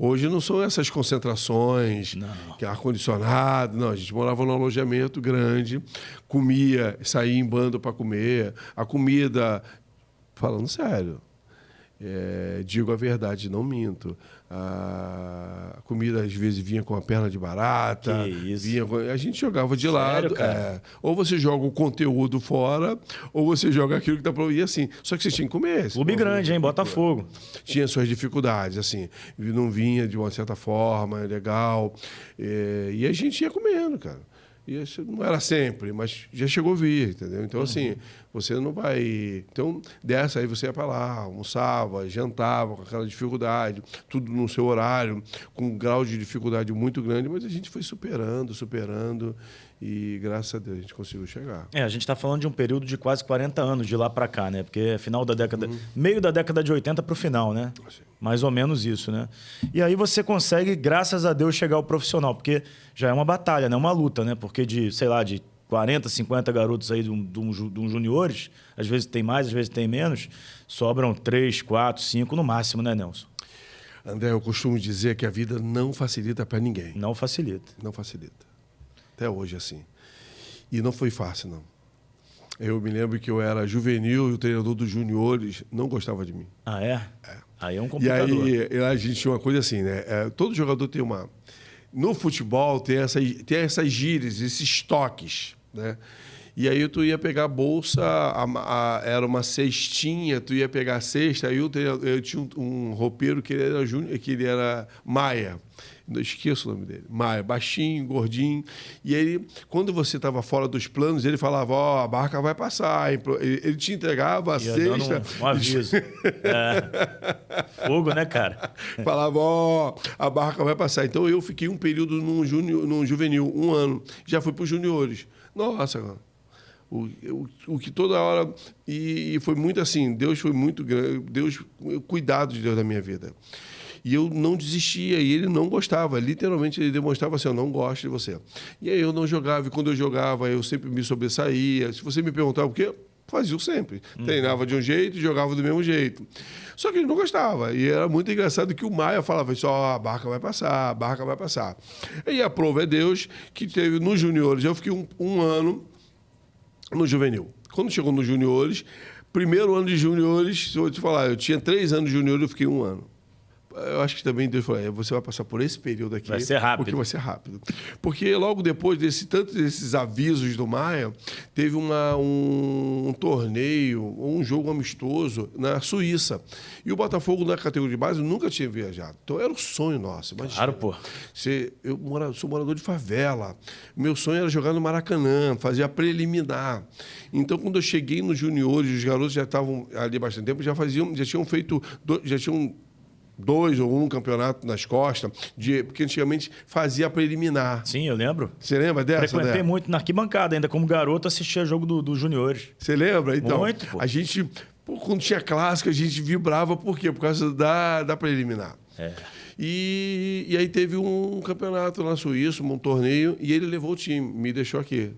Hoje não são essas concentrações, Não. que é ar-condicionado, não. A gente morava num alojamento grande, comia, saía em bando para comer. A comida, falando sério, digo a verdade, não minto. A comida às vezes vinha com a perna de barata. Que isso? A gente jogava de Sério, lado. cara? Ou você joga o conteúdo fora, ou você joga aquilo que tá para. E assim, só que você tinha que comer. Clube grande, hein? Botafogo. Tinha suas dificuldades, assim, não vinha de uma certa forma, legal, e a gente ia comendo, cara. E isso não era sempre, mas já chegou a vir, entendeu? Então, assim, você não vai... Então, dessa aí você ia para lá, almoçava, jantava com aquela dificuldade, tudo no seu horário, com um grau de dificuldade muito grande, mas a gente foi superando, e graças a Deus a gente conseguiu chegar. A gente está falando de um período de quase 40 anos de lá para cá, né? Porque é final da década... Meio da década de 80 para o final, né? Assim. Mais ou menos isso, né? E aí você consegue, graças a Deus, chegar ao profissional, porque já é uma batalha, né? Uma luta, né? Porque de, sei lá, de 40, 50 garotos aí de um juniores, às vezes tem mais, às vezes tem menos, sobram 3, 4, 5 no máximo, né, Nelson? André, eu costumo dizer que a vida não facilita para ninguém. Não facilita. Não facilita. Até hoje, assim. E não foi fácil, não. Eu me lembro que eu era juvenil e o treinador dos juniores não gostava de mim. Ah, é? Aí é um E complicador. aí a gente tinha uma coisa assim, né? Todo jogador tem uma... No futebol tem essas gírias, esses toques, né? E aí tu ia pegar a bolsa, era uma cestinha, tu ia pegar a cesta, aí eu tinha um roupeiro que ele era Maia. Não esqueço o nome dele. Maia, baixinho, gordinho. E ele, quando você estava fora dos planos, ele falava, a barca vai passar. Ele te entregava a cesta. Um aviso. Fogo, né, cara? Falava, a barca vai passar. Então eu fiquei um período num juvenil, 1 ano. Já fui para os juniores. Nossa, cara. O que toda hora... E foi muito assim, Deus foi muito grande, cuidado de Deus da minha vida. E eu não desistia, e ele não gostava. Literalmente, ele demonstrava assim, eu não gosto de você. E aí eu não jogava, e quando eu jogava, eu sempre me sobressaía. Se você me perguntava o quê, fazia eu sempre. Treinava de um jeito e jogava do mesmo jeito. Só que ele não gostava. E era muito engraçado que o Maia falava isso, a barca vai passar, a barca vai passar. E a prova é Deus, que teve nos juniores. Eu fiquei um ano no juvenil. Quando chegou nos juniores, primeiro ano de juniores, se eu te falar, eu tinha 3 anos de juniores, eu fiquei 1 ano. Eu acho que também Deus falou, você vai passar por esse período aqui. Vai ser rápido. Porque vai ser rápido. Porque logo depois desses avisos do Maia, teve um torneio, um jogo amistoso na Suíça. E o Botafogo, na categoria de base, nunca tinha viajado. Então era um sonho nosso. Imagina. Claro, pô. Eu sou morador de favela. Meu sonho era jogar no Maracanã, fazer a preliminar. Então, quando eu cheguei nos juniores, os garotos já estavam ali há bastante tempo, já tinham feito... Já tinham 2 ou 1 campeonato nas costas, porque antigamente fazia preliminar. Sim, eu lembro. Você lembra dessa? Frequentei muito na arquibancada, ainda como garoto, assistia jogo dos juniores. Você lembra? Então, muito, pô. A gente, quando tinha clássico, a gente vibrava, por quê? Por causa da preliminar. E aí teve um campeonato na Suíça, um torneio, e ele levou o time, me deixou aqui.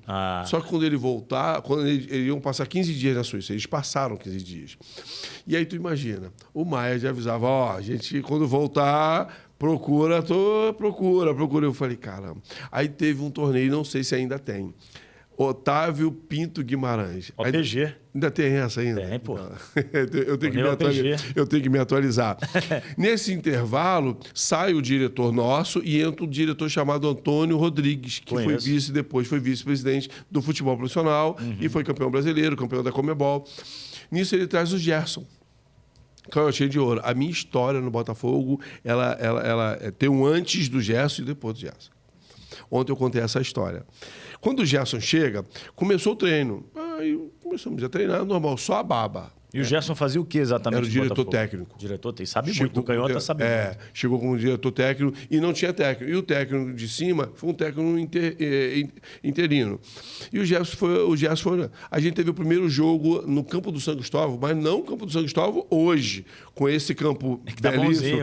Só que quando ele voltar, eles iam passar 15 dias na Suíça, eles passaram 15 dias. E aí tu imagina, o Maia já avisava, a gente quando voltar, procura. Eu falei, caramba. Aí teve um torneio, não sei se ainda tem. Otávio Pinto Guimarães. OPG. Ainda tem essa ainda? Tem, pô. Eu tenho que me atualizar. Nesse intervalo, sai o diretor nosso e entra o diretor chamado Antônio Rodrigues, que foi vice-presidente do futebol profissional e foi campeão brasileiro, campeão da Conmebol. Nisso ele traz o Gerson. Canhotinha de ouro. A minha história no Botafogo, ela tem um antes do Gerson e depois do Gerson. Ontem eu contei essa história. Quando o Gerson chega, começou o treino. Aí começamos a treinar, normal, só a baba. E o Gerson fazia o que exatamente? Era o diretor técnico. Diretor, sabe muito, o Canhota sabe muito. Chegou como diretor técnico e não tinha técnico. E o técnico de cima foi um técnico interino. E o Gerson foi... A gente teve o primeiro jogo no campo do São Cristóvão, mas não o campo do São Cristóvão hoje, com esse campo belíssimo.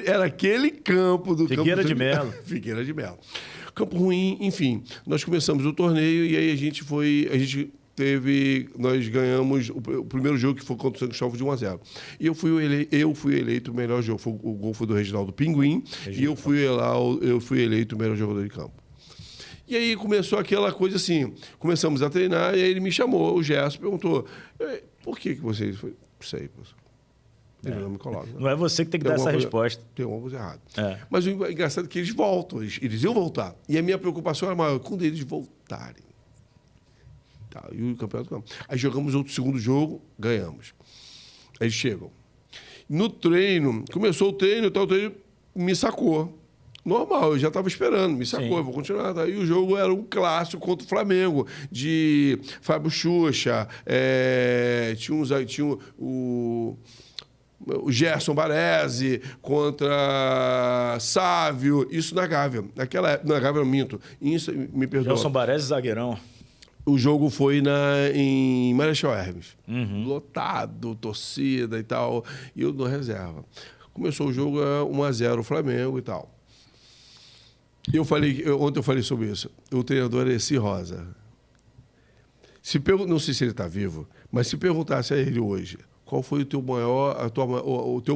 Era aquele campo do Figueira de Melo. Figueira de Melo. Campo ruim, enfim. Nós começamos o torneio e aí a gente nós ganhamos o primeiro jogo, que foi contra o São Cristóvão, de 1-0. E eu fui eleito o melhor jogo. O gol foi do Reginaldo Pinguim, e eu fui eleito o melhor jogador de campo. E aí começou aquela coisa assim, começamos a treinar, e aí ele me chamou, o Gerson, perguntou, por que você... Não sei, professor. Ele não me coloca. Não é você que tem que dar essa resposta. Tem alguma coisa errada. Mas o engraçado é que eles voltam, eles iam voltar. E a minha preocupação era maior, quando eles voltarem. Tá, e o campeonato... Aí jogamos outro segundo jogo, ganhamos. Aí eles chegam. No treino, começou o treino me sacou. Normal, eu já estava esperando, me sacou, eu vou continuar. Aí o jogo era um clássico contra o Flamengo, de Fábio Xuxa, tinha o Gerson Baresi contra Sávio, isso na Gávea. Naquela época, na Gávea eu minto. Isso, me perdoa. Gerson Baresi, zagueirão. O jogo foi em Marechal Hermes. Lotado, torcida e tal. E eu na reserva. Começou o jogo 1-0 o Flamengo e tal. Ontem eu falei sobre isso. O treinador é esse Rosa. Não sei se ele está vivo, mas se perguntasse a ele hoje, qual foi o teu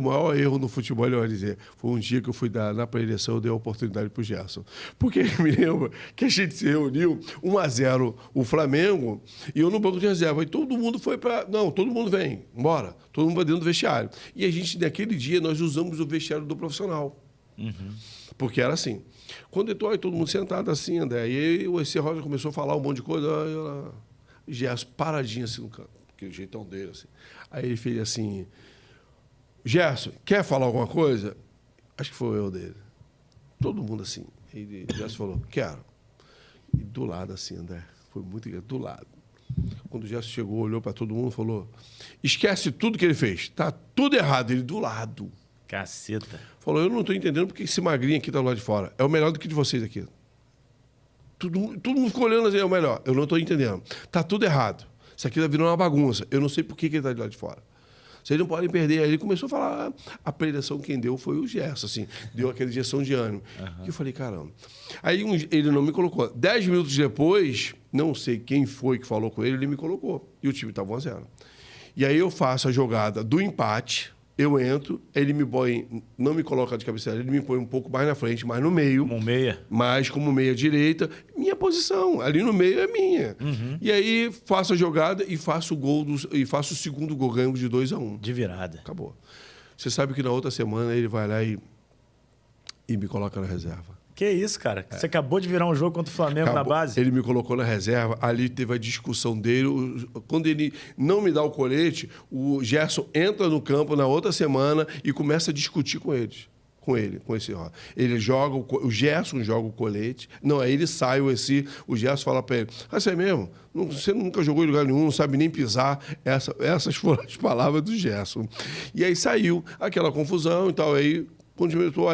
maior erro no futebol, ele vai dizer, foi um dia que eu fui na pré-eleição, eu dei a oportunidade para o Gerson. Porque me lembro que a gente se reuniu, 1-0 o Flamengo, e eu no banco de reserva. E todo mundo foi para... Não, todo mundo vem, bora. Todo mundo vai dentro do vestiário. E a gente, naquele dia, nós usamos o vestiário do profissional. Porque era assim. Quando entrou, aí todo mundo sentado assim, André. E aí esse Rosa começou a falar um monte de coisa. Gerson paradinho assim no canto. Aquele jeitão dele, assim. Aí ele fez assim... Gerson, quer falar alguma coisa? Acho que foi o erro dele. Todo mundo assim. E o Gerson falou, quero. E do lado assim, André. Foi muito do lado. Quando o Gerson chegou, olhou para todo mundo e falou, esquece tudo que ele fez. Tá tudo errado. Ele do lado. Caceta. Falou, eu não estou entendendo porque esse magrinho aqui está do lado de fora. É o melhor do que de vocês aqui. Todo mundo ficou olhando assim, é o melhor. Eu não estou entendendo. Tá tudo errado. Isso aqui está virando uma bagunça. Eu não sei por que ele está de lá de fora. Vocês não podem perder. Aí ele começou a falar, a predição quem deu foi o Gerson, assim. Deu aquela injeção de ânimo. E eu falei, caramba. Aí ele não me colocou. 10 minutos depois, não sei quem foi que falou com ele, ele me colocou. E o time estava 1-0. E aí eu faço a jogada do empate, eu entro, ele me põe, não me coloca de cabeceira, ele me põe um pouco mais na frente, mais no meio. Como meia? Mais como meia direita. Minha posição, ali no meio é minha. E aí faço a jogada e faço o gol, e faço o segundo gol, ganhamos de 2-1. De virada. Acabou. Você sabe que na outra semana ele vai lá e me coloca na reserva. Que isso, cara? Você acabou de virar um jogo contra o Flamengo na base? Ele me colocou na reserva, ali teve a discussão dele. Quando ele não me dá o colete, o Gerson entra no campo na outra semana e começa a discutir com eles. Com esse Rosa. Ele joga, o Gerson joga o colete. Não, aí ele sai, o Gerson fala para ele, isso é mesmo? Você nunca jogou em lugar nenhum, não sabe nem pisar. Essas foram as palavras do Gerson. E aí saiu aquela confusão e tal. Aí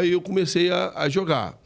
eu comecei a jogar.